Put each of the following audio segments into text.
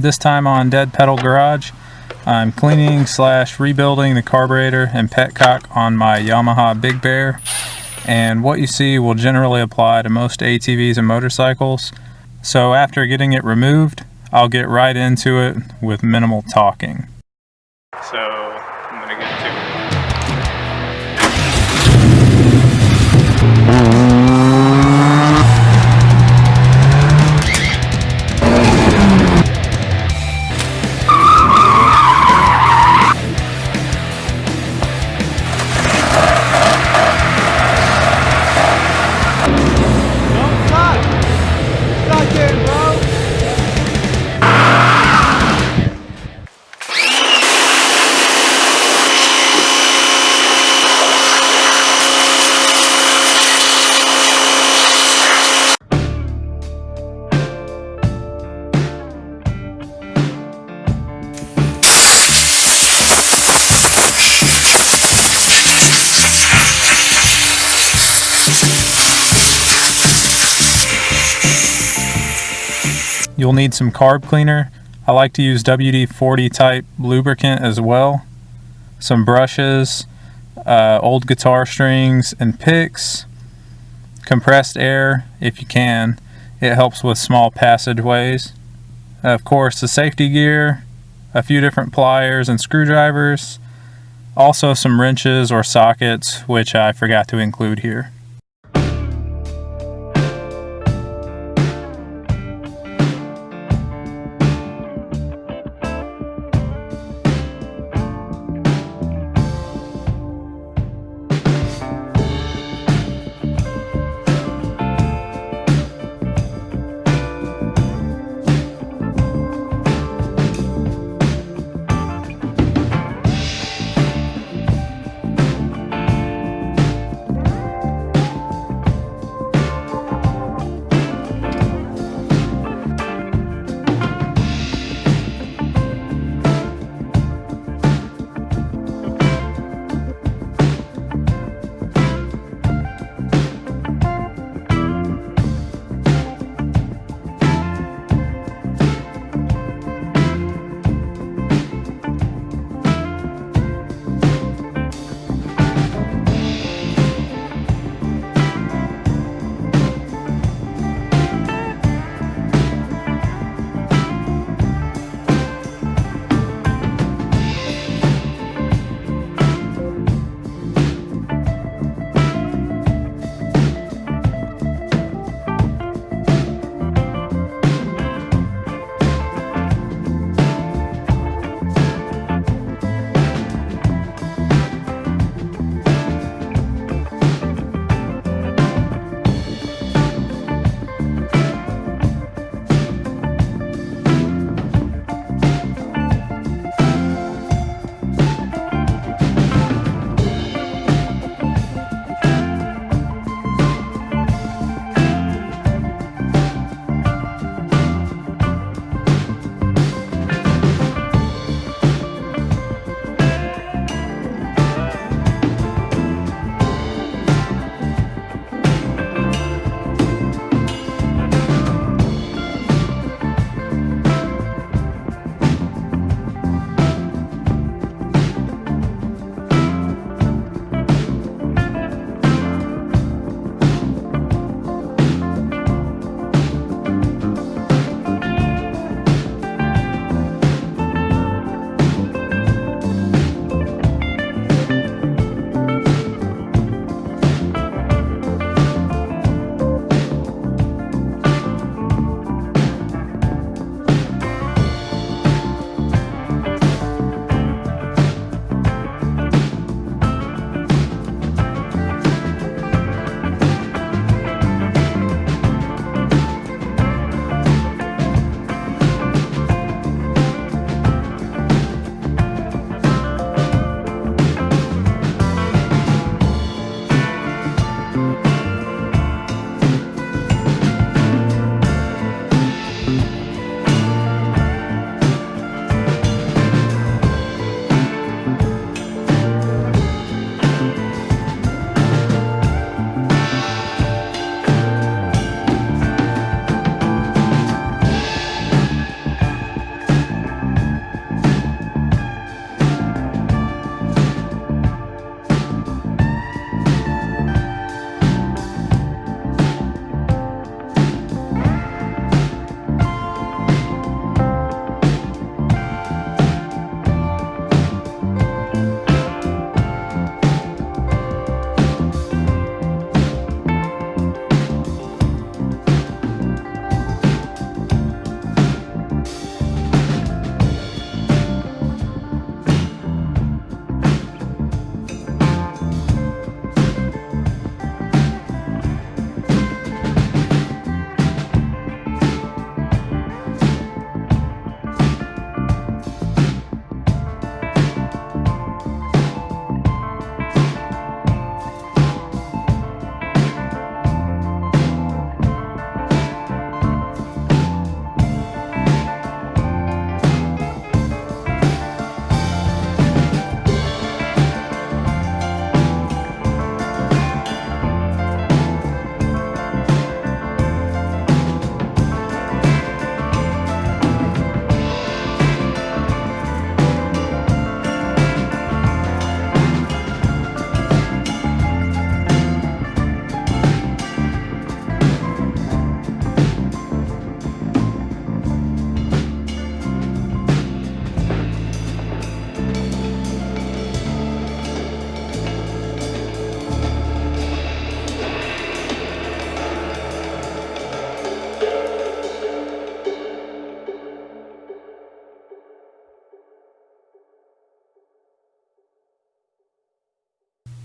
This time on Dead Pedal Garage, I'm cleaning / rebuilding the carburetor and petcock on my Yamaha Big Bear, and what you see will generally apply to most ATVs and motorcycles. So after getting it removed, I'll get right into it with minimal talking. So I'm gonna get to it. You'll need some carb cleaner. I like to use WD-40 type lubricant as well. Some brushes, old guitar strings and picks, compressed air if you can. It helps with small passageways. Of course, the safety gear, a few different pliers and screwdrivers, also some wrenches or sockets, which I forgot to include here.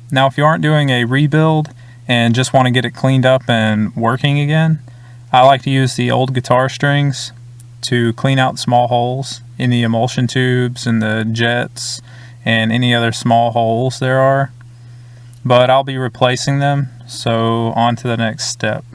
Now, if you aren't doing a rebuild and just want to get it cleaned up and working again, I like to use the old guitar strings to clean out small holes in the emulsion tubes and the jets and any other small holes there are. But I'll be replacing them, so on to the next step.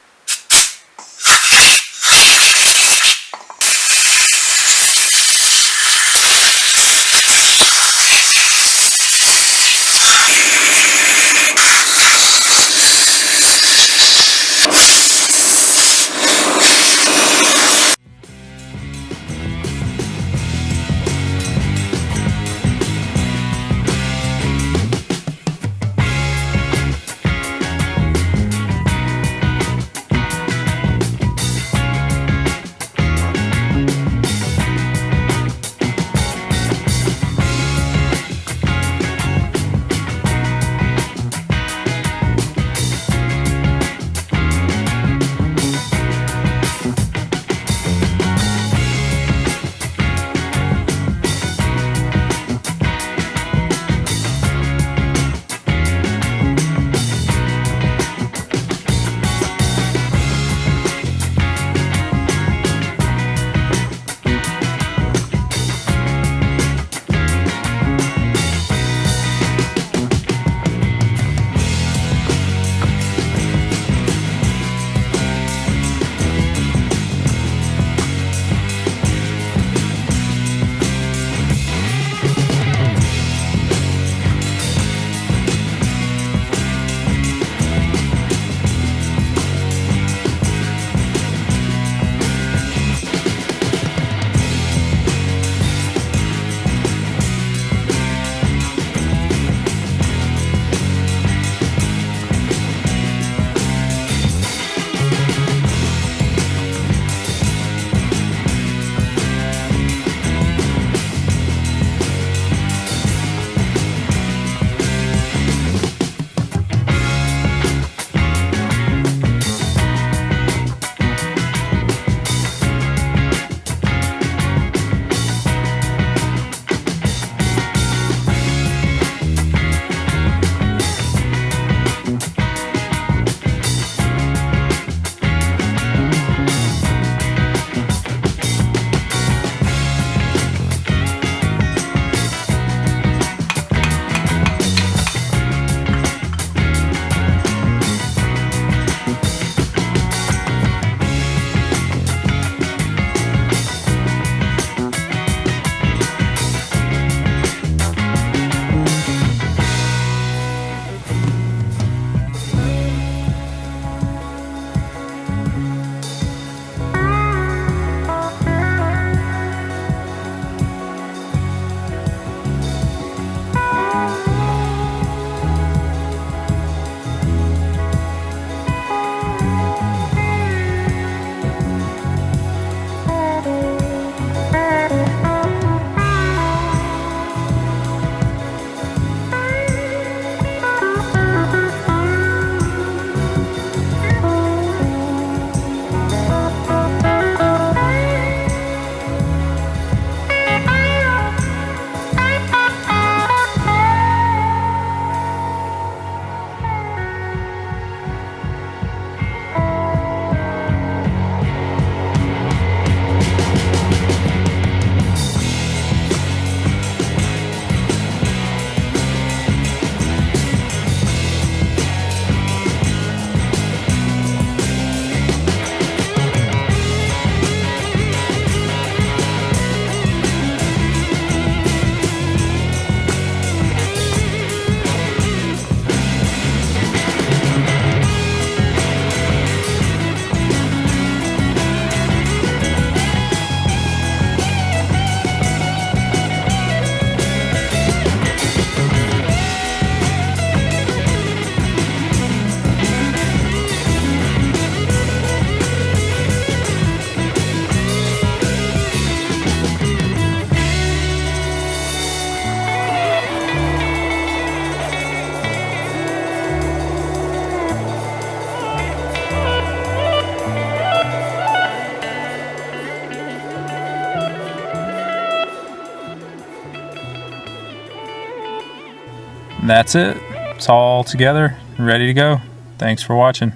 That's it. It's all together, ready to go. Thanks for watching.